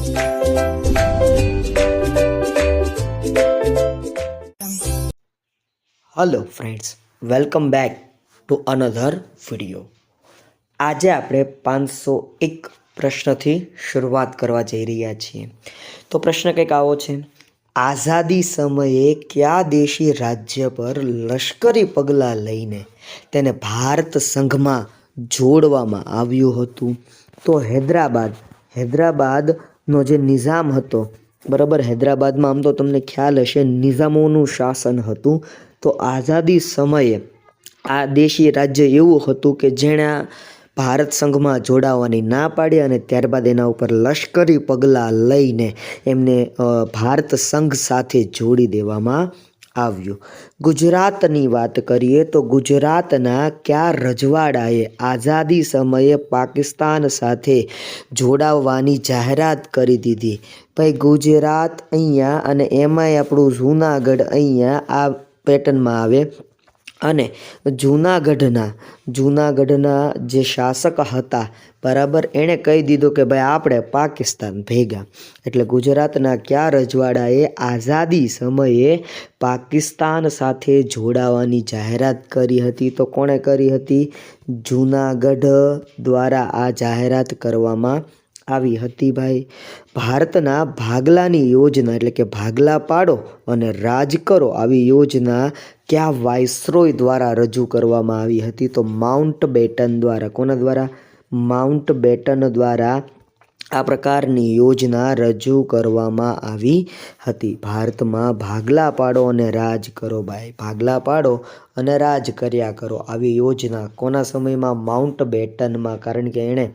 Hello friends, welcome back to another video. આજે આપણે 501 પ્રશ્નથી શરૂઆત કરવા જઈ રહ્યા છીએ. તો પ્રશ્ન કંઈક આવો છે: આઝાદી સમયે કયા દેશી રાજ્ય પર લશ્કરી પગલાં લઈને તેને ભારત સંઘમાં જોડવામાં આવ્યું હતું? તો હૈદરાબાદનો જે નિઝામ હતો, બરાબર, હૈદરાબાદમાં આમ તો તમને ખ્યાલ હશે નિઝામોનું શાસન હતું. તો આઝાદી સમયે આ દેશી રાજ્ય એવું હતું કે જેણે ભારત સંઘમાં જોડાવાની ના પાડી અને ત્યારબાદ એના ઉપર લશ્કરી પગલાં લઈને એમને ભારત સંઘ સાથે જોડી દેવામાં આવ્યું. ગુજરાતની વાત કરીએ તો ગુજરાતના કયા રજવાડાએ આઝાદી સમયે પાકિસ્તાન સાથે જોડાવવાની જાહેરાત કરી દીધી? ભાઈ, ગુજરાત અહીંયા, અને એમાંય આપણું જૂનાગઢ અહીંયા આ પેટર્નમાં આવે. અને જૂનાગઢના જે શાસક હતા, બરાબર, એણે કહી દીધું કે ભાઈ આપણે પાકિસ્તાન ભેગા. એટલે ગુજરાતના કયા રજવાડાએ આઝાદી સમયે પાકિસ્તાન સાથે જોડાવાની જાહેરાત કરી હતી? તો કોણે કરી હતી? જૂનાગઢ દ્વારા આ જાહેરાત કરવામાં આવી હતી. ભાઈ, ભારતના ભાગલાની યોજના એટલે કે ભાગલા પાડો અને રાજ કરો આવી યોજના કયા વાઇસરોય દ્વારા રજૂ કરવામાં આવી હતી? તો માઉન્ટ બેટન દ્વારા. કોના દ્વારા? માઉન્ટ બેટન દ્વારા આ પ્રકારની યોજના રજૂ કરવામાં આવી હતી. ભારતમાં ભાગલા પાડો અને રાજ કરો. ભાઈ, ભાગલા પાડો અને રાજ કર્યા કરો આવી યોજના કોના સમયમાં? માઉન્ટ બેટનમાં. કારણ કે એણે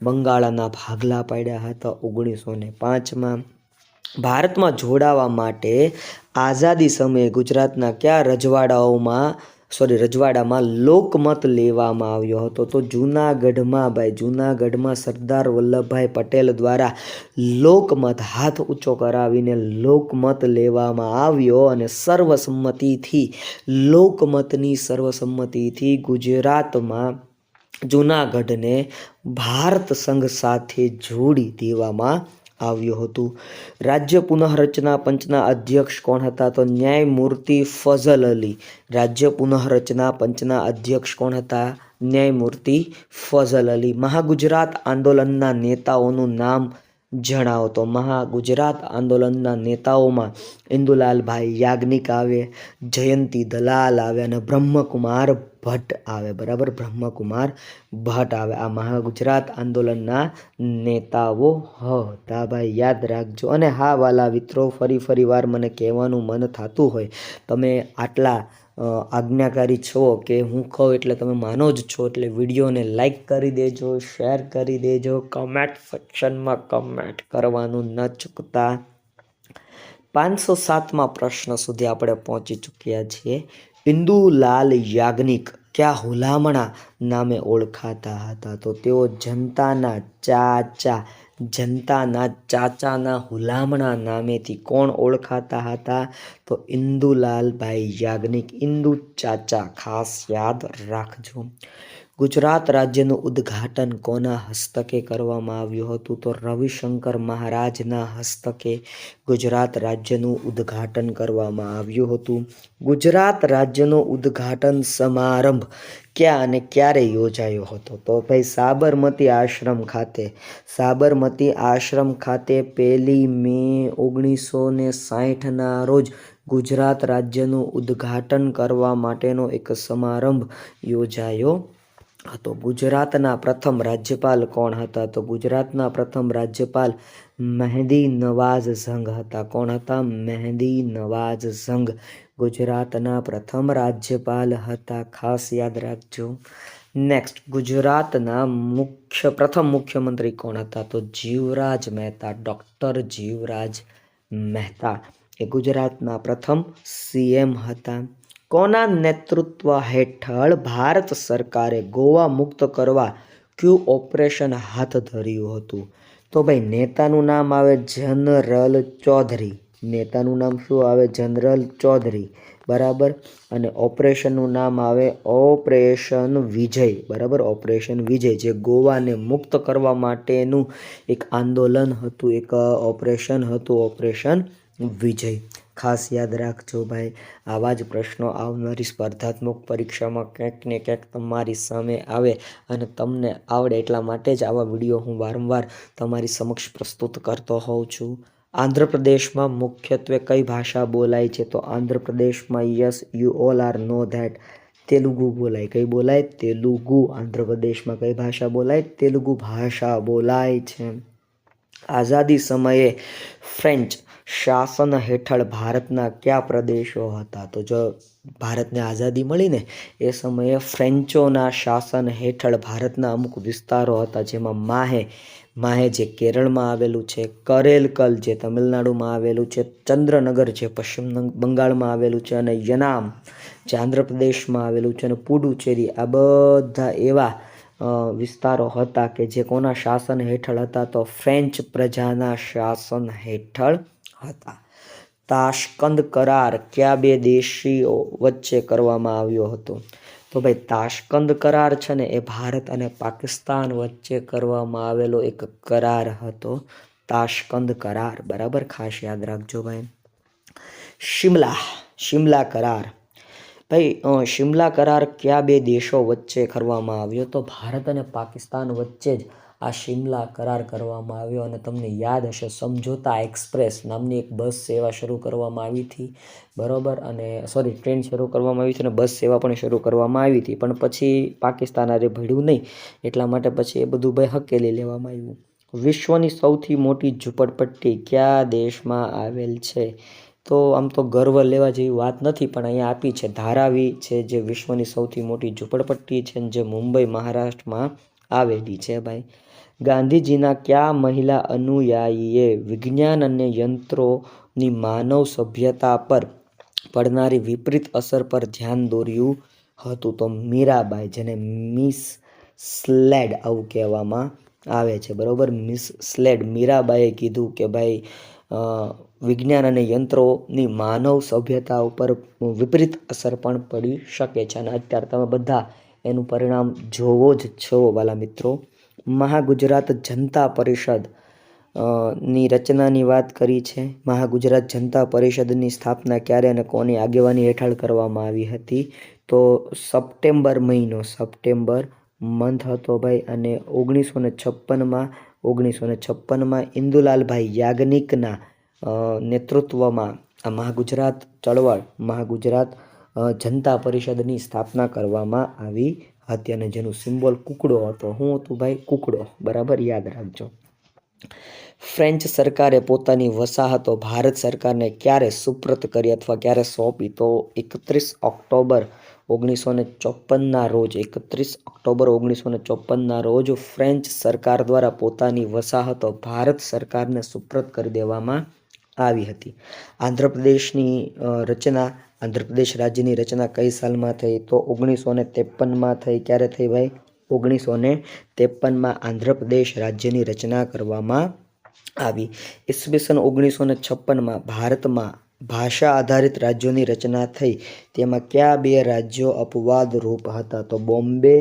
બંગાળના ભાગલા પાડ્યા હતા 1905માં. ભારતમાં જોડાવા માટે આઝાદી સમયે ગુજરાતના કયા રજવાડામાં લોકમત લેવામાં આવ્યો હતો? તો જૂનાગઢમાં. ભાઈ, જૂનાગઢમાં સરદાર વલ્લભભાઈ પટેલ દ્વારા લોકમત, હાથ ઊંચો કરાવીને લોકમત લેવામાં આવ્યો અને લોકમતની સર્વસંમતિથી ગુજરાતમાં જૂનાગઢને ભારત સંઘ સાથે જોડી દેવામાં આવ્યું હતું. રાજ્ય પુનઃરચના પંચના અધ્યક્ષ કોણ હતા? તો ન્યાયમૂર્તિ ફઝલ અલી. રાજ્ય પુનઃરચના પંચના અધ્યક્ષ કોણ હતા? ન્યાયમૂર્તિ ફઝલ અલી. મહાગુજરાત આંદોલનના નેતાઓનું નામ જણાવો. તો મહાગુજરાત આંદોલનના નેતાઓમાં ઇન્દુલાલભાઈ યાજ્ઞિક આવે, જયંતી દલાલ આવે અને બ્રહ્મકુમાર ભટ્ટ આવે. બરાબર, બ્રહ્મકુમાર ભટ્ટ આવે. આ મહાગુજરાત આંદોલનના નેતાઓ હતા. ભાઈ, યાદ રાખજો. અને હા વાલા મિત્રો, ફરી વાર મને કહેવાનું મન થતું હોય, તમે આટલા આજ્ઞાકારી છો કે હું કહું એટલે તમે માનો જ છો, એટલે વિડીયોને લાઈક કરી દેજો, શેર કરી દેજો, કમેન્ટ સેક્શનમાં કમેન્ટ કરવાનું ન ચૂકતા. 507મા પ્રશ્ન સુધી આપણે પહોંચી ચૂક્યા છીએ. ઇન્દુલાલ યાજ્ઞિક કયા હુલામણા નામે ઓળખાતા હતા? તો તેઓ જનતાના ચાચાના હુલામણા નામેથી કોણ ઓળખાતા હતા? તો ઇન્દુલાલભાઈ યાજ્ઞિક, ઇન્દુ ચાચા, ખાસ યાદ રાખજો. ગુજરાત રાજ્યનું ઉદ્ઘાટન કોના હસ્તકે કરવામાં આવ્યું હતું? તો રવિશંકર મહારાજના હસ્તકે ગુજરાત રાજ્યનું ઉદ્ઘાટન કરવામાં આવ્યું હતું. ગુજરાત રાજ્યનો ઉદ્ઘાટન સમારંભ ક્યાં અને ક્યારે યોજાયો હતો? તો ભાઈ, સાબરમતી આશ્રમ ખાતે 1 મે 1960ના રોજ ગુજરાત રાજ્યનું ઉદ્ઘાટન કરવા માટેનો એક સમારંભ યોજાયો હતો. ગુજરાતના પ્રથમ રાજ્યપાલ કોણ હતા? તો ગુજરાતના પ્રથમ રાજ્યપાલ મહેંદી નવાઝ ઝંગ હતા. કોણ હતા? મહેંદી નવાઝ ઝંગ ગુજરાતના પ્રથમ રાજ્યપાલ હતા. ખાસ યાદ રાખજો. નેક્સ્ટ, ગુજરાતના પ્રથમ મુખ્યમંત્રી કોણ હતા? તો જીવરાજ મહેતા. ડૉક્ટર જીવરાજ મહેતા એ ગુજરાતના પ્રથમ સીએમ હતા. કોના નેતૃત્વ હેઠળ ભારત સરકારે ગોવા મુક્ત કરવા કયું ઓપરેશન હાથ ધર્યું હતું? તો ભાઈ, નેતાનું નામ આવે જનરલ ચૌધરી. નેતાનું નામ શું આવે? જનરલ ચૌધરી. બરાબર. અને ઓપરેશનનું નામ આવે ઓપરેશન વિજય, બરાબર. ઓપરેશન વિજય જે ગોવાને મુક્ત કરવા માટેનું એક આંદોલન હતું, એક ઓપરેશન હતું, ઓપરેશન વિજય. ખાસ યાદ રાખજો ભાઈ. આવા જ પ્રશ્નો આવનારી સ્પર્ધાત્મક પરીક્ષામાં ક્યાંક ને ક્યાંક તમારી સામે આવે અને તમને આવડે એટલા માટે જ આવા વિડીયો હું વારંવાર તમારી સમક્ષ પ્રસ્તુત કરતો હોઉં છું. આંધ્રપ્રદેશમાં મુખ્યત્વે કઈ ભાષા બોલાય છે? તો આંધ્રપ્રદેશમાં yes you all are know that Telugu બોલાય. કઈ બોલાય? તેલુગુ. આંધ્રપ્રદેશમાં કઈ ભાષા બોલાય? તેલુગુ ભાષા બોલાય છે. આઝાદી સમયે ફ્રેન્ચ શાસન હેઠળ ભારતના કયા પ્રદેશો હતા? તો જો ભારતને આઝાદી મળી ને એ સમયે ફ્રેન્ચોના શાસન હેઠળ ભારતના અમુક વિસ્તારો હતા, જેમાં માહે જે કેરળમાં આવેલું છે, કરેલકલ જે તમિલનાડુમાં આવેલું છે, ચંદ્રનગર જે પશ્ચિમ બંગાળમાં આવેલું છે, અને યનામ જે આંધ્રપ્રદેશમાં આવેલું છે, અને પુડુચેરી, આ બધા એવા વિસ્તારો હતા કે જે કોના શાસન હેઠળ હતા? તો ફ્રેન્ચ પ્રજાના શાસન હેઠળ હતા. તાશ્કંદ કરાર કયા બે દેશીઓ વચ્ચે કરવામાં આવ્યો હતો? તો ભાઈ તાશ્કંદ કરાર છે ને એ ભારત અને પાકિસ્તાન વચ્ચે કરવામાં આવેલો એક કરાર હતો, તાશ્કંદ કરાર, બરાબર. ખાસ યાદ રાખજો ભાઈ. શિમલા કરાર, ભાઈ શિમલા કરાર કયા બે દેશો વચ્ચે કરવામાં આવ્યો? તો ભારત અને પાકિસ્તાન વચ્ચે જ આ શિમલા કરાર કરવામાં આવ્યો. અને તમને યાદ હશે, સમજોતા એક્સપ્રેસ નામની એક બસ સેવા શરૂ કરવામાં આવી હતી, બરાબર. અને ટ્રેન શરૂ કરવામાં આવી હતી અને બસ સેવા પણ શરૂ કરવામાં આવી હતી, પણ પછી પાકિસ્તાન આરે ભળ્યું નહીં, એટલા માટે પછી એ બધું ભાઈ હકેલી લેવામાં આવ્યું. વિશ્વની સૌથી મોટી ઝૂંપડપટ્ટી કયા દેશમાં આવેલ છે? તો આમ તો ગર્વ લેવા જેવી વાત નથી, પણ અહીંયા આપી છે, ધારાવી છે, જે વિશ્વની સૌથી મોટી ઝૂંપડપટ્ટી છે, જે મુંબઈ મહારાષ્ટ્રમાં આવેલી છે ભાઈ. ગાંધીજીના કયા મહિલા અનુયાયીએ વિજ્ઞાન અને યંત્રોની માનવ સભ્યતા પર પડનારી વિપરીત અસર પર ધ્યાન દોર્યું હતું? તો મીરાબાઈ, જેને મિસ સ્લેડ આવું કહેવામાં આવે છે, બરાબર. મિસ સ્લેડ મીરાબાઈએ કીધું કે ભાઈ વિજ્ઞાન અને યંત્રોની માનવ સભ્યતા ઉપર વિપરીત અસર પણ પડી શકે છે, અને અત્યારે તમે બધા એનું પરિણામ જોવો જ છો વાલા મિત્રો. મહાગુજરાત જનતા પરિષદ ની રચનાની વાત કરી છે. મહાગુજરાત જનતા પરિષદની સ્થાપના ક્યારે અને કોની આગેવાની હેઠળ કરવામાં આવી હતી? તો સપ્ટેમ્બર મંથ હતો ભાઈ. અને 1956માં ઇન્દુલાલભાઈ યાજ્ઞિકના નેતૃત્વમાં આ મહાગુજરાત ચળવળ, મહાગુજરાત જનતા પરિષદની સ્થાપના કરવામાં આવી હતી, અને જેનું સિમ્બોલ કુકડો હતો. શું હતું ભાઈ? કુકડો, બરાબર. યાદ રાખજો. ફ્રેન્ચ સરકારે પોતાની વસાહતો ભારત સરકારને ક્યારે સુપ્રત કરી અથવા ક્યારે સોંપી? તો 31 ઓક્ટોબર 1954ના રોજ, 31 ઓક્ટોબર 1954ના રોજ ફ્રેન્ચ સરકાર દ્વારા પોતાની વસાહતો ભારત સરકારને સુપ્રત કરી દેવામાં આવી હતી. આંધ્રપ્રદેશ રાજ્યની રચના કઈ સાલમાં થઈ? તો 1953માં થઈ. ક્યારે થઈ ભાઈ? 1953માં આંધ્રપ્રદેશ રાજ્યની રચના કરવામાં આવી. ઈસવીસન 1956માં ભારતમાં ભાષા આધારિત રાજ્યોની રચના થઈ. તેમાં કયા બે રાજ્યો અપવાદરૂપ હતા? તો બોમ્બે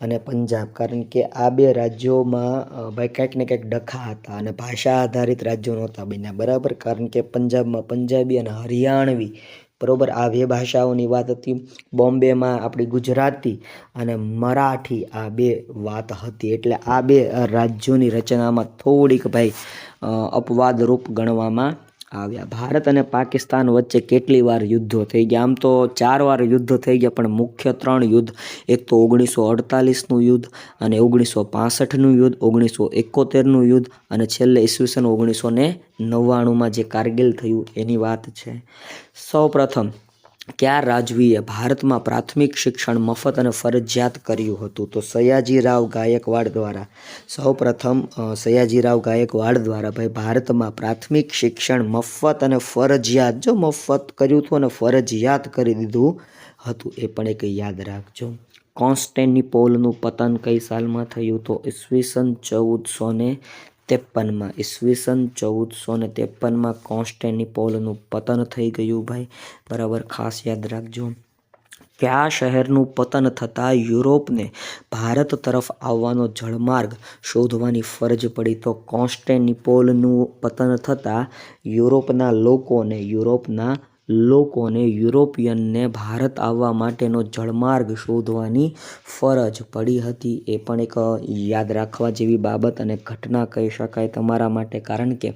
અને પંજાબ. કારણ કે આ બે રાજ્યોમાં ભાઈ કંઈક ને કંઈક ડખા હતા અને ભાષા આધારિત રાજ્યો નહોતા બન્યા, બરાબર. કારણ કે પંજાબમાં પંજાબી અને હરિયાણવી, બરાબર, આ બે ભાષાઓની વાત હતી. બોમ્બેમાં આપણી ગુજરાતી અને મરાઠી આ બે વાત હતી. એટલે આ બે રાજ્યોની રચનામાં થોડીક ભાઈ અપવાદરૂપ ગણવામાં આવ્યા. ભારત અને પાકિસ્તાન વચ્ચે કેટલી વાર યુદ્ધો થઈ ગયા? આમ તો 4 વાર યુદ્ધ થઈ ગયા, પણ મુખ્ય 3 યુદ્ધ, એક તો 1948નું યુદ્ધ, અને 1965નું યુદ્ધ, 1971નું યુદ્ધ, અને છેલ્લે ઈસવીસન 1999માં જે કારગિલ થયું એની વાત છે. સૌપ્રથમ કયા રાજવીએ ભારતમાં પ્રાથમિક શિક્ષણ મફત અને ફરજિયાત કર્યું હતું? તો સયાજીરાવ ગાયકવાડ દ્વારા. સૌપ્રથમ સયાજીરાવ ગાયકવાડ દ્વારા ભાઈ ભારતમાં પ્રાથમિક શિક્ષણ મફત અને ફરજિયાત, જો મફત કર્યું હતું અને ફરજિયાત કરી દીધું હતું, એ પણ એક યાદ રાખજો. કોન્સ્ટેન્ટિનોપલનું પતન કઈ સાલમાં થયું? તો ઈસવીસન 1453. 53માં ઈસવીસન 1453માં કોન્સ્ટેન્ટિનોપલનું પતન થઈ ગયું ભાઈ, બરાબર, ખાસ યાદ રાખજો. કયા શહેરનું પતન થતાં યુરોપને ભારત તરફ આવવાનો જળમાર્ગ શોધવાની ફરજ પડી? તો કોન્સ્ટેન્ટિનોપલનું પતન થતાં યુરોપિયનને ભારત આવવા માટેનો જળમાર્ગ શોધવાની ફરજ પડી હતી. એ પણ એક યાદ રાખવા જેવી બાબત અને ઘટના કહી શકાય તમારા માટે, કારણ કે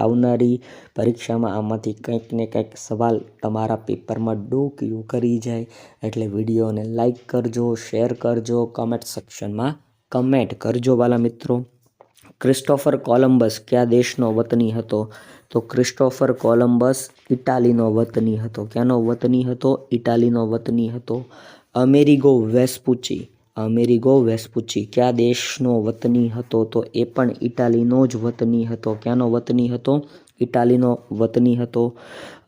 આવનારી પરીક્ષામાં આમાંથી કંઈક ને કંઈક સવાલ તમારા પેપરમાં ડોકિયું કરી જાય. એટલે વિડીયોને લાઈક કરજો, શેર કરજો, કમેન્ટ સેક્શનમાં કમેન્ટ કરજો વાલા મિત્રો. ક્રિસ્ટોફર કોલંબસ કયા દેશનો વતની હતો? તો ક્રિસ્ટોફર કોલંબસ ઇટાલીનો વતની હતો. ક્યાંનો વતની હતો? ઇટાલીનો વતની હતો. અમેરિગો વેસ્પુચી કયા દેશનો વતની હતો? તો એ પણ ઇટાલીનો જ વતની હતો. ક્યાંનો વતની હતો? ઇટાલીનો વતની હતો.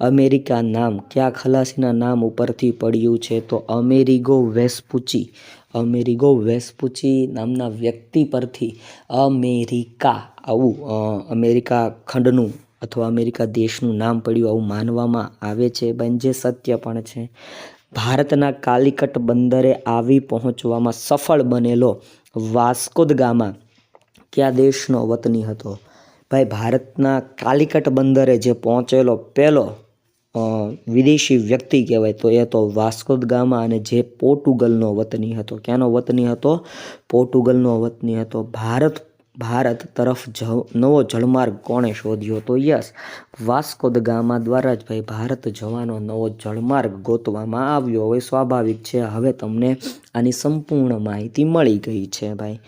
અમેરિકા નામ કયા ખલાસીના નામ ઉપરથી પડ્યું છે? તો અમેરિગો વેસ્પુચી નામના વ્યક્તિ પરથી અમેરિકા ખંડનું અથવા અમેરિકા દેશનું નામ પડ્યું આવું માનવામાં આવે છે, જે સત્ય પણ છે. ભારતના કાલિકટ બંદરે આવી પહોંચવામાં સફળ બનેલો વાસ્કો દ ગામા કયા દેશનો વતની હતો? ભાઈ, ભારતના કાલિકટ બંદરે જે પહોંચેલો પહેલો વિદેશી વ્યક્તિ કહેવાય તો એ તો વાસ્કો દ ગામા, અને જે પોર્ટુગલનો વતની હતો. ક્યાંનો વતની હતો? પોર્ટુગલનો વતની હતો. ભારત તરફ નવો જળમાર્ગ કોણે શોધ્યો? તો યસ, વાસ્કો દ ગામા દ્વારા જ ભાઈ ભારત જવાનો નવો જળમાર્ગ ગોતવામાં આવ્યો. હવે સ્વાભાવિક છે, હવે તમને આની સંપૂર્ણ માહિતી મળી ગઈ છે ભાઈ.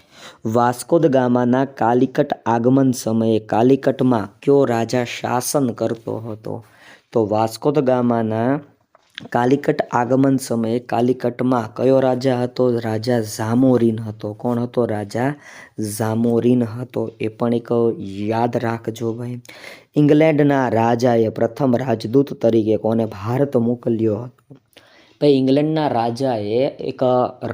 વાસ્કો દ ગામાના કાલિકટ આગમન સમયે કાલિકટમાં કયો રાજા શાસન કરતો હતો? તો વાસ્કો દ ગામાના કાલિકટ આગમન સમયે કાલિકટમાં કયો રાજા હતો? રાજા ઝામોરીન હતો. કોણ હતો? રાજા ઝામોરીન હતો. એ પણ એક યાદ રાખજો ભાઈ. ઇંગ્લેન્ડના રાજાએ પ્રથમ રાજદૂત તરીકે કોને ભારત મોકલ્યો હતો? ભાઈ, ઇંગ્લેન્ડના રાજાએ એક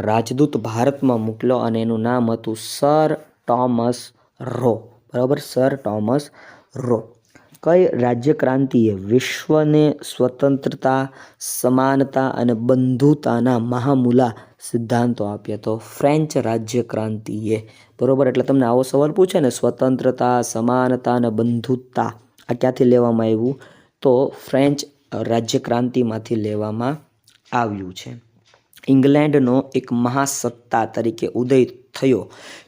રાજદૂત ભારતમાં મોકલ્યો અને એનું નામ હતું સર ટોમસ રો. બરાબર, સર ટોમસ રો. કઈ રાજ્ય ક્રાંતિએ વિશ્વને સ્વતંત્રતા, સમાનતા અને બંધુતાના મહામૂલા સિદ્ધાંતો આપ્યા? તો ફ્રેન્ચ રાજ્ય ક્રાંતિએ. બરાબર, એટલે તમને આવો સવાલ પૂછે ને, સ્વતંત્રતા, સમાનતા અને બંધુતા, આ ક્યાંથી લેવામાં આવ્યું? તો ફ્રેન્ચ રાજ્ય ક્રાંતિમાંથી લેવામાં આવ્યું છે. ઇંગ્લેન્ડનો એક મહાસત્તા તરીકે ઉદય થયો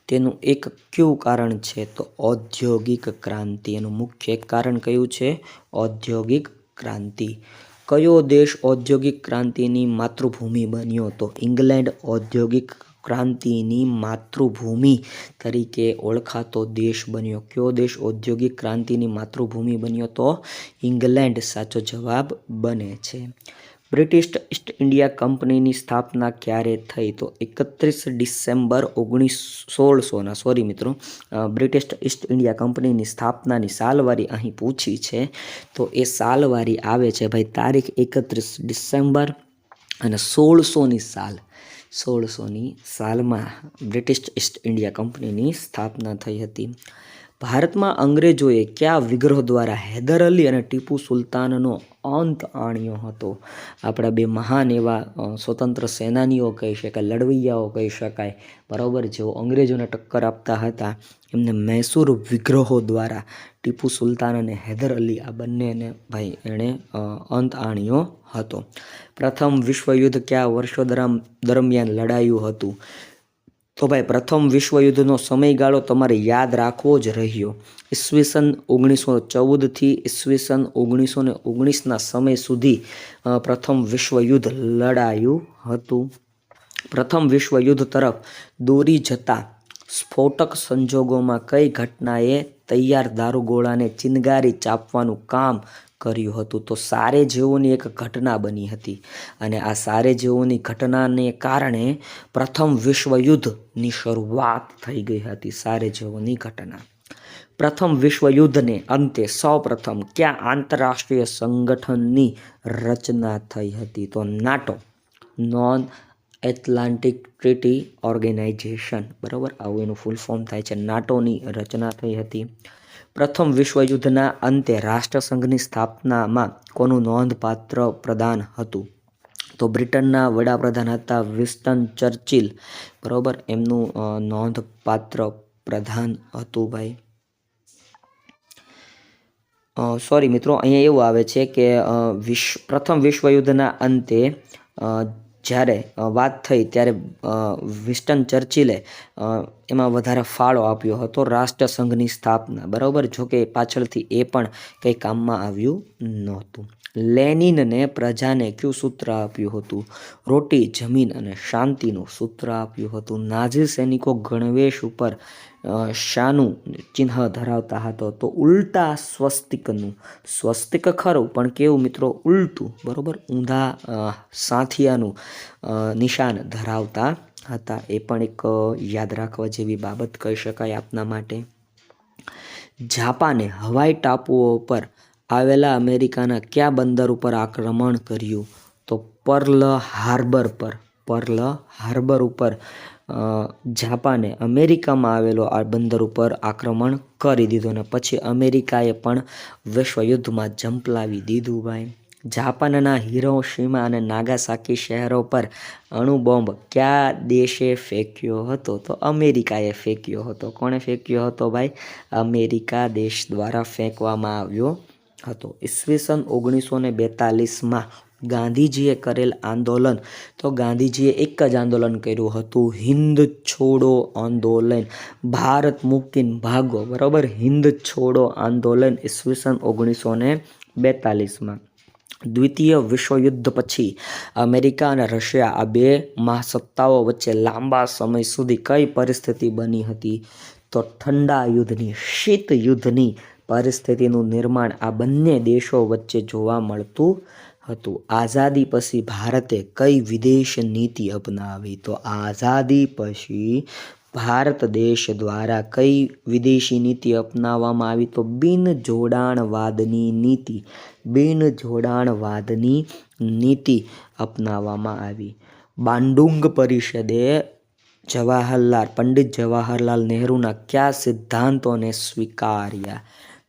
તેનું એક કયું કારણ છે? તો ઔદ્યોગિક ક્રાંતિ. એનું મુખ્ય એક કારણ કયું છે? ઔદ્યોગિક ક્રાંતિ. કયો દેશ ઔદ્યોગિક ક્રાંતિની માતૃભૂમિ બન્યો? તો ઇંગ્લેન્ડ ઔદ્યોગિક ક્રાંતિની માતૃભૂમિ તરીકે ઓળખાતો દેશ બન્યો. કયો દેશ ઔદ્યોગિક ક્રાંતિની માતૃભૂમિ બન્યો? તો ઇંગ્લેન્ડ સાચો જવાબ બને છે. બ્રિટિશ ઈસ્ટ ઇન્ડિયા કંપનીની સ્થાપના ક્યારે થઈ? તો 31 ડિસેમ્બર 1600 સોરી મિત્રો, બ્રિટિશ ઈસ્ટ ઇન્ડિયા કંપનીની સ્થાપનાની સાલવારી અહીં પૂછી છે, તો એ સાલવારી આવે છે ભાઈ તારીખ 31 ડિસેમ્બર અને 1600ની સાલમાં બ્રિટિશ ઈસ્ટ ઇન્ડિયા કંપનીની સ્થાપના થઈ હતી. ભારતમાં અંગ્રેજોએ કયા વિગ્રહ દ્વારા હૈદર અલી અને ટીપુ સુલતાનનો અંત આણ્યો હતો? આપણા બે મહાન એવા સ્વતંત્ર સેનાનીઓ કહી શકાય, લડવૈયાઓ કહી શકાય, બરાબર, જેઓ અંગ્રેજોને ટક્કર આપતા હતા. એમને મૈસૂર વિગ્રહો દ્વારા ટીપુ સુલતાન અને હૈદર અલી આ બંનેને ભાઈ એણે અંત આણ્યો હતો. પ્રથમ વિશ્વયુદ્ધ કયા વર્ષો દરમિયાન લડાયું હતું? તો ભાઈ, પ્રથમ વિશ્વયુદ્ધનો સમયગાળો તમારે યાદ રાખવો જ રહ્યો. ઈસવીસન 1914 થી ઈસવીસન 1919ના સમય સુધી પ્રથમ વિશ્વયુદ્ધ લડાયું હતું. પ્રથમ વિશ્વયુદ્ધ તરફ દોરી જતા સ્ફોટક સંજોગોમાં કઈ ઘટનાએ તૈયાર દારૂગોળાને ચિનગારી ચાપવાનું કામ કર્યું હતું? તો સારેજેવોની એક ઘટના બની હતી અને આ સારેજેવોની ઘટનાને કારણે પ્રથમ વિશ્વયુદ્ધની શરૂઆત થઈ ગઈ હતી. સારેજેવોની ઘટના. પ્રથમ વિશ્વયુદ્ધને અંતે સૌપ્રથમ કયા આંતરરાષ્ટ્રીય સંગઠનની રચના થઈ હતી? તો NATO, non Atlantic treaty organisation, બરાબર, આવું એનું ફૂલ ફોર્મ થાય છે. નાટોની રચના થઈ હતી. પ્રથમ વિશ્વયુદ્ધના અંતે રાષ્ટ્રસંઘની સ્થાપનામાં કોનું નોંધપાત્ર પ્રદાન હતું? તો બ્રિટનના વડાપ્રધાન હતા વિન્સ્ટન ચર્ચિલ, બરાબર, એમનું નોંધપાત્ર પ્રધાન હતું ભાઈ. સોરી મિત્રો, અહીંયા એવું આવે છે કે પ્રથમ વિશ્વયુદ્ધના અંતે જ્યારે વાત થઈ ત્યારે વિન્સ્ટન ચર્ચિલે એમાં વધારે ફાળો આપ્યો હતો રાષ્ટ્રસંઘની સ્થાપના, બરાબર. જોકે પાછળથી એ પણ કંઈ કામમાં આવ્યું નહોતું. લેનિનને પ્રજાને કયું સૂત્ર આપ્યું હતું? રોટી, જમીન અને શાંતિનું સૂત્ર આપ્યું હતું. નાઝી સૈનિકો ગણવેશ ઉપર શાનું ચિહ્ન ધરાવતા હતો? તો ઉલટા સ્વસ્તિકનું. સ્વસ્તિક ખરું, પણ કેવું મિત્રો? ઉલટું, બરાબર, ઊંધા સાથિયાનું નિશાન ધરાવતા હતા. એ પણ એક યાદ રાખવા જેવી બાબત કહી શકાય આપના માટે. જાપાને હવાઈ ટાપુઓ પર આવેલા અમેરિકાના કયા બંદર ઉપર આક્રમણ કર્યું? તો પર્લ હાર્બર પર. પર્લ હાર્બર ઉપર જાપાને અમેરિકામાં આવેલો આ બંદર ઉપર આક્રમણ કરી દીધું અને પછી અમેરિકાએ પણ વિશ્વયુદ્ધમાં ઝંપલાવી દીધું ભાઈ. જાપાનના હિરોશિમા અને નાગાસાકી શહેરો પર અણુબોમ્બ કયા દેશે ફેંક્યો હતો? તો અમેરિકાએ ફેંક્યો હતો. કોણે ફેંક્યો હતો ભાઈ? અમેરિકા દેશ દ્વારા ફેંકવામાં આવ્યો હતો. ઈસવીસન 1942માં ગાંધીજીએ કરેલ આંદોલન? તો ગાંધીજીએ એક જ આંદોલન કર્યું હતું, હિન્દ છોડો આંદોલન, ભારત મૂકીને ભાગો, બરાબર. હિન્દ છોડો આંદોલન ઈસવીસન 1942માં. દ્વિતીય વિશ્વયુદ્ધ પછી અમેરિકા અને રશિયા આ બે મહાસત્તાઓ વચ્ચે લાંબા સમય સુધી કઈ પરિસ્થિતિ બની હતી? તો ઠંડા યુદ્ધની, શીત યુદ્ધની પરિસ્થિતિનું નિર્માણ આ બંને દેશો વચ્ચે જોવા મળતું હતું. આઝાદી પછી ભારતે કઈ વિદેશ નીતિ અપનાવી? તો આઝાદી પછી ભારત દેશ દ્વારા કઈ વિદેશી નીતિ અપનાવવામાં આવી? તો બિનજોડાણવાદની નીતિ. બિનજોડાણવાદની નીતિ અપનાવવામાં આવી. બાંડુંગ પરિષદે પંડિત જવાહરલાલ નહેરુના કયા સિદ્ધાંતોને સ્વીકાર્યા?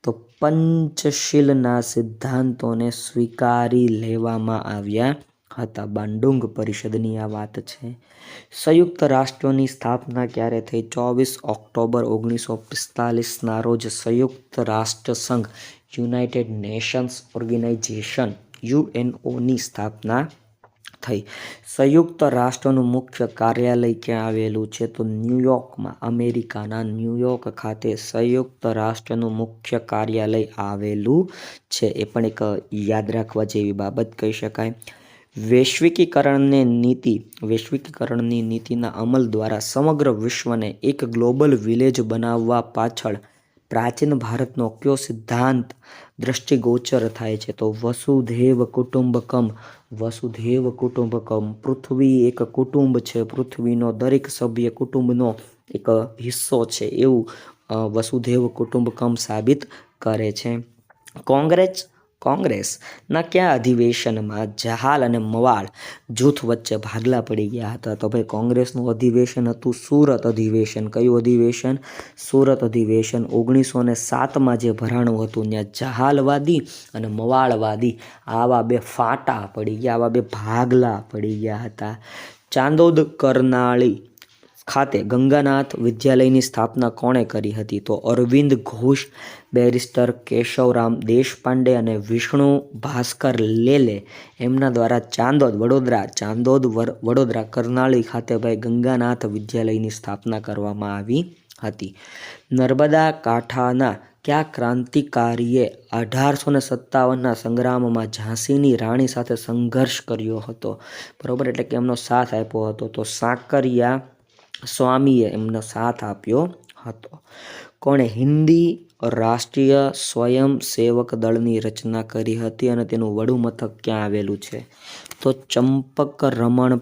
તો પંચશીલના સિદ્ધાંતોને સ્વીકારી લેવામાં આવ્યા હતા. બાંડુંગ પરિષદની આ વાત છે. સંયુક્ત રાષ્ટ્રોની સ્થાપના ક્યારે થઈ? 24 ઓક્ટોબર 1945ના રોજ સંયુક્ત રાષ્ટ્ર સંઘ, યુનાઇટેડ નેશન્સ ઓર્ગેનાઇઝેશન, યુએનઓની સ્થાપના થઈ. સંયુક્ત રાષ્ટ્રનું મુખ્ય કાર્યાલય ક્યાં આવેલું છે? તો ન્યૂયોર્કમાં. અમેરિકાના ન્યૂયોર્ક ખાતે સંયુક્ત રાષ્ટ્રનું મુખ્ય કાર્યાલય આવેલું છે. એ પણ એક યાદ રાખવા જેવી બાબત કહી શકાય. વૈશ્વિકીકરણની નીતિના અમલ દ્વારા સમગ્ર વિશ્વને એક ગ્લોબલ વિલેજ બનાવવા પાછળ પ્રાચીન ભારતનો કયો સિદ્ધાંત દ્રષ્ટિગોચર થાય છે? તો વસુધૈવ કુટુંબકમ. વસુધૈવ કુટુંબકમ. પૃથ્વી એક કુટુંબ છે, પૃથ્વીનો દરેક સભ્ય કુટુંબનો એક હિસ્સો છે, એવું વસુધૈવ કુટુંબકમ સાબિત કરે છે. કોંગ્રેસના કયા અધિવેશનમાં જહાલ અને મવાળ જૂથ વચ્ચે ભાગલા પડી ગયા હતા? તો ભાઈ કોંગ્રેસનું અધિવેશન હતું સુરત અધિવેશન. કયું અધિવેશન? સુરત અધિવેશન. 1907માં જે ભરાણું હતું ત્યાં જહાલવાદી અને મવાળવાદી આવા બે ફાટા પડી ગયા, આવા બે ભાગલા પડી ગયા હતા. ચાંદોદ કરનાળી ખાતે ગંગાનાથ વિદ્યાલયની સ્થાપના કોણે કરી હતી? તો અરવિંદ ઘોષ, બેરિસ્ટર કેશવરામ દેશપાંડે અને વિષ્ણુ ભાસ્કર લેલે એમના દ્વારા ચાંદોદ વડોદરા કરનાળી ખાતે ભાઈ ગંગાનાથ વિદ્યાલયની સ્થાપના કરવામાં આવી હતી. નર્મદા કાંઠાના કયા ક્રાંતિકારીએ 1857ના સંગ્રામમાં ઝાંસીની રાણી સાથે સંઘર્ષ કર્યો હતો? બરાબર, એટલે કે એમનો સાથ આપ્યો હતો. તો સાકરિયા સ્વામીએ એમનો સાથ આપ્યો હતો. કોણે હિન્દી રાષ્ટ્રીય સ્વયંસેવક દળની રચના કરી હતી અને તેનું વડું મથક ક્યાં આવેલું છે? તો ચંપકરમણ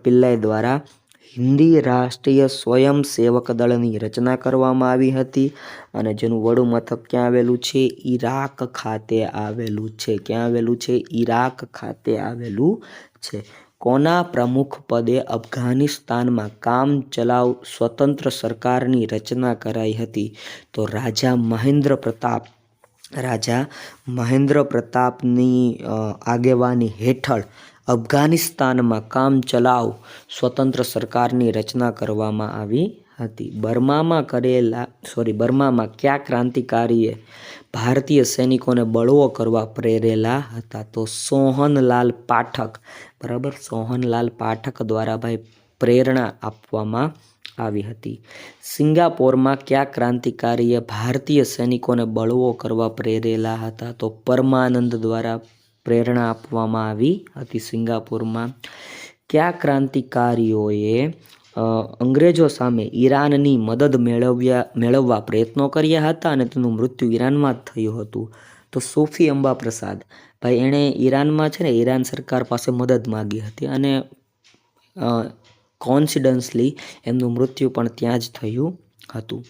પિલ્લાઈ દ્વારા હિન્દી રાષ્ટ્રીય સ્વયંસેવક દળની રચના કરવામાં આવી હતી અને જેનું વડું મથક ક્યાં આવેલું છે? ઈરાક ખાતે આવેલું છે. ક્યાં આવેલું છે? ઈરાક ખાતે આવેલું છે. કોના પ્રમુખ પદે અફઘાનિસ્તાનમાં કામ ચલાઉ સ્વતંત્ર સરકારની રચના કરાઈ હતી? તો રાજા મહેન્દ્ર પ્રતાપની આગેવાની હેઠળ અફઘાનિસ્તાનમાં કામ ચલાઉ સ્વતંત્ર સરકારની રચના કરવામાં આવી હતી. બર્મામાં કયા ક્રાંતિકારીએ ભારતીય સૈનિકોને બળવો કરવા પ્રેરેલા હતા? તો સોહનલાલ પાઠક. બરાબર, સોહનલાલ પાઠક દ્વારા ભાઈ પ્રેરણા આપવામાં આવી હતી. સિંગાપોરમાં કયા ક્રાંતિકારીએ ભારતીય સૈનિકોને બળવો કરવા પ્રેરેલા હતા? તો પરમાનંદ દ્વારા પ્રેરણા આપવામાં આવી હતી. સિંગાપોરમાં કયા ક્રાંતિકારીઓએ અંગ્રેજો સામે ઈરાનની મદદ મેળવવા પ્રયત્નો કર્યા હતા અને તેનું મૃત્યુ ઈરાનમાં જ થયું હતું? તો સૂફી અંબા પ્રસાદ. ભાઈ એણે ઈરાનમાં છે ને ઈરાન સરકાર પાસે મદદ માગી હતી અને કોન્સિડન્સલી એમનું મૃત્યુ પણ ત્યાં જ થયું હતું.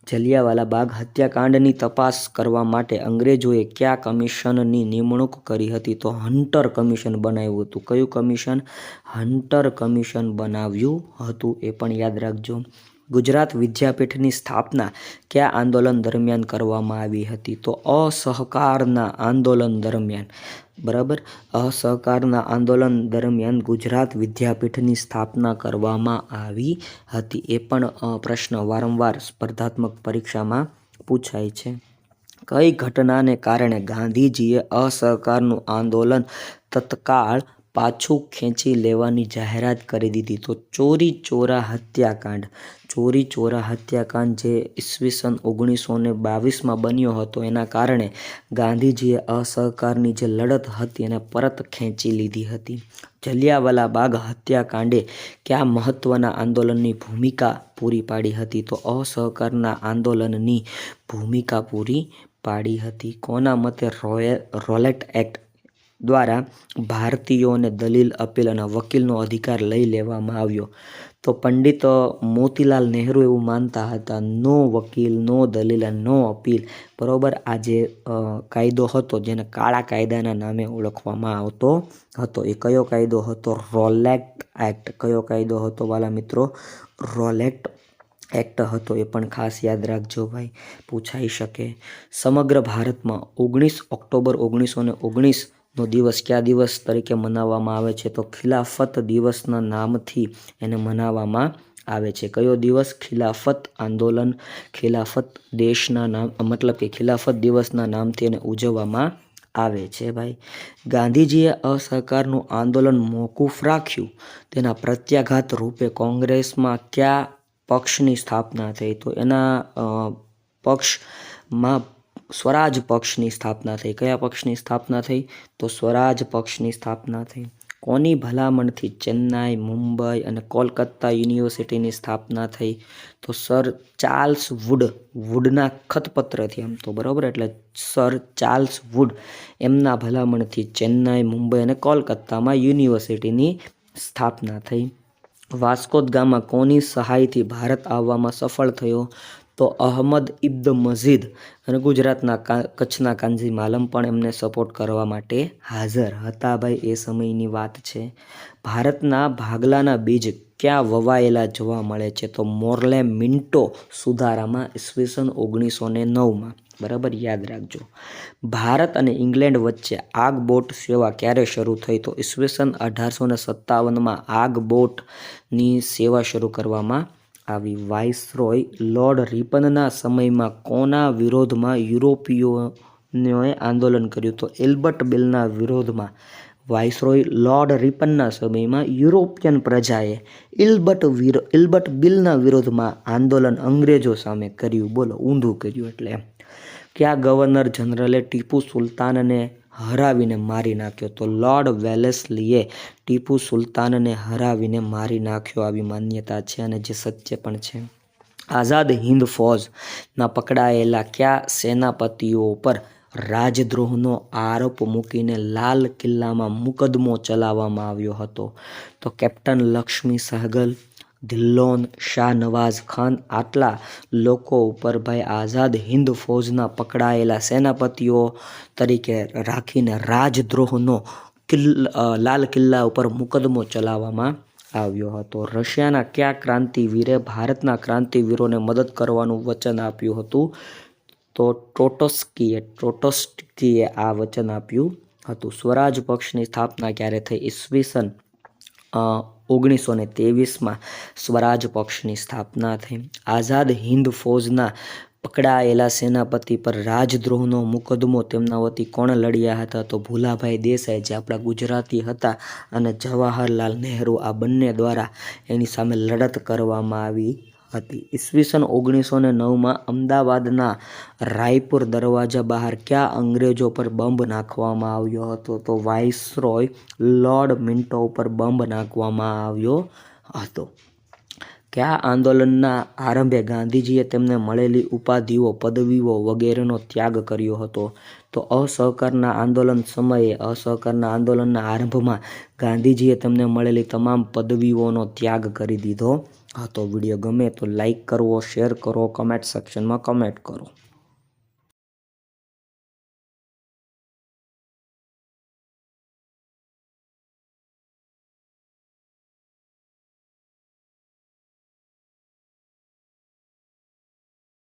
જલિયાવાલા બાગ હત્યાકાંડની તપાસ કરવા માટે અંગ્રેજોએ કયા કમિશનની નિમણૂક કરી હતી? તો હન્ટર કમિશન બનાવ્યું હતું. કયું કમિશન? હન્ટર કમિશન બનાવ્યું હતું, એ પણ યાદ રાખજો. ગુજરાત વિદ્યાપીઠની સ્થાપના કયા આંદોલન દરમિયાન કરવામાં આવી હતી? તો અસહકારના આંદોલન દરમિયાન. બરાબર, અસહકારના આંદોલન દરમિયાન ગુજરાત વિદ્યાપીઠની સ્થાપના કરવામાં આવી હતી. એ પણ પ્રશ્ન વારંવાર સ્પર્ધાત્મક પરીક્ષામાં પૂછાય છે. કઈ ઘટનાને કારણે ગાંધીજીએ અસહકારનું આંદોલન તત્કાળ પાછું ખેંચી લેવાની જાહેરાત કરી દીધી? તો ચોરી ચોરા હત્યાકાંડ. ચોરી ચોરા હત્યાકાંડ જે ઈસવીસન 1922માં બન્યો હતો, એના કારણે ગાંધીજીએ અસહકારની જે લડત હતી એને પરત ખેંચી લીધી હતી. જલિયાવાલા બાગ હત્યાકાંડે કયા મહત્વના આંદોલનની ભૂમિકા પૂરી પાડી હતી? તો અસહકારના આંદોલનની ભૂમિકા પૂરી પાડી હતી. કોના મતે રોલેટ એક્ટ દ્વારા ભારતીયોને દલીલ, અપીલ અને વકીલનો અધિકાર લઈ લેવામાં આવ્યો? તો પંડિત મોતીલાલ નહેરુ એવું માનતા હતા, નો વકીલ, નો દલીલ અને નો અપીલ. બરોબર, આ જે કાયદો હતો જેને કાળા કાયદાના નામે ઓળખવામાં આવતો હતો, એ કયો કાયદો હતો? Rowlatt act. કયો કાયદો હતો વાલા મિત્રો? રોલેટ એક્ટ હતો. એ પણ ખાસ યાદ રાખજો ભાઈ, પૂછાઈ શકે. સમગ્ર ભારતમાં 19 ઓક્ટોબર 1919 નો દિવસ કયા દિવસ તરીકે મનાવવામાં આવે છે? તો ખિલાફત દિવસના નામથી એને મનાવવામાં આવે છે. કયો દિવસ? ખિલાફત આંદોલન, ખિલાફત દેશના નામ, મતલબ કે ખિલાફત દિવસના નામથી એને ઉજવવામાં આવે છે ભાઈ. ગાંધીજીએ અસહકારનું આંદોલન મોકૂફ રાખ્યું, તેના પ્રત્યાઘાત રૂપે કોંગ્રેસમાં કયા પક્ષની સ્થાપના થઈ? તો એના પક્ષમાં સ્વરાજ પક્ષની સ્થાપના થઈ. કયા પક્ષની સ્થાપના થઈ? તો સ્વરાજ પક્ષની સ્થાપના થઈ. કોની ભલામણથી ચેન્નાઈ, મુંબઈ અને કોલકાતા યુનિવર્સિટીની સ્થાપના થઈ? તો સર ચાર્લ્સ વુડના ખતપત્રથી. આમ તો બરાબર, એટલે સર ચાર્લ્સ વુડ એમના ભલામણથી ચેન્નાઈ, મુંબઈ અને કોલકાતામાં યુનિવર્સિટીની સ્થાપના થઈ. વાસ્કો દ ગામા કોની સહાયથી ભારત આવવામાં સફળ થયો? તો અહમદ ઇબ્ન મજીદ અને ગુજરાતના કચ્છના કાનજી માલમ પણ એમને સપોર્ટ કરવા માટે હાજર હતા ભાઈ, એ સમયની વાત છે. ભારતના ભાગલાના બીજ ક્યાં વવાયેલા જોવા મળે છે? તો મોર્લે મિન્ટો સુધારામાં ઈસવીસન 1909માં. બરાબર, યાદ રાખજો. ભારત અને ઇંગ્લેન્ડ વચ્ચે આગબોટ સેવા ક્યારે શરૂ થઈ? તો ઈસવીસન 1857માં આગબોટની સેવા શરૂ કરવામાં આવી. વાઇસરોય લોર્ડ રિપનના સમયમાં કોના વિરોધમાં યુરોપીયોએ આંદોલન કર્યું? તો એલ્બર્ટ બિલના વિરોધમાં. વાઇસરોય લોર્ડ રિપનના સમયમાં યુરોપિયન પ્રજાએ એલ્બર્ટ બિલના વિરોધમાં આંદોલન અંગ્રેજો સામે કર્યું. બોલો, ઊંધું કર્યું. એટલે કયા ગવર્નર જનરલે ટીપુ સુલતાનને હરાવીને મારી નાખ્યો? તો લોર્ડ વેલેસ્લીએ ટીપુ સુલતાનને હરાવીને મારી નાખ્યો, આવી માન્યતા છે અને જે સત્ય પણ છે. આઝાદ હિન્દ ફૌજના પકડાયેલા કયા સેનાપતિઓ પર રાજદ્રોહનો આરોપ મૂકીને લાલ કિલ્લામાં મુકદમો ચલાવવામાં આવ્યો હતો? તો કેપ્ટન લક્ષ્મી સહગલ, ધિલ્લોન, શાહ નવાઝ ખાન. આટલા લોકો ઉપર ભાઈ આઝાદ હિન્દ ફૌજના પકડાયેલા સેનાપતિઓ તરીકે રાખીને રાજદ્રોહનો લાલ કિલ્લા ઉપર મુકદ્દમો ચલાવવામાં આવ્યો હતો? રશિયાના કયા ક્રાંતિવીરે ભારતના ક્રાંતિવીરોને મદદ કરવાનું વચન આપ્યું હતું? તો ટ્રોટસ્કીએ આ વચન આપ્યું હતું. સ્વરાજ પક્ષની સ્થાપના ક્યારે થઈ? ઈસવીસન 1923માં સ્વરાજ પક્ષની સ્થાપના થઈ. આઝાદ હિંદ ફૌજના પકડાયેલા સેનાપતિ પર રાજદ્રોહનો મુકદ્દમો તેમના વતી કોણ લડ્યા હતા? તો ભુલાભાઈ દેસાઈ, જે આપણા ગુજરાતી હતા, અને જવાહરલાલ નહેરુ, આ બંને દ્વારા એની સામે લડત કરવામાં આવી હતી. ઈસવીસન 1909માં અમદાવાદના રાયપુર દરવાજા બહાર કયા અંગ્રેજો પર બોમ્બ નાખવામાં આવ્યો હતો? તો વાઇસરોય લોર્ડ મિન્ટો ઉપર બોમ્બ નાખવામાં આવ્યો હતો. કયા આંદોલનના આરંભે ગાંધીજીએ તેમને મળેલી ઉપાધિઓ, પદવીઓ વગેરેનો ત્યાગ કર્યો હતો? તો અસહકારના આંદોલન સમયે, અસહકારના આંદોલનના આરંભમાં ગાંધીજીએ તેમને મળેલી તમામ પદવીઓનો ત્યાગ કરી દીધો હતો. વિડીયો ગમે તો લાઈક કરવો, શેર કરો, કમેન્ટ સેક્શનમાં કમેન્ટ કરો.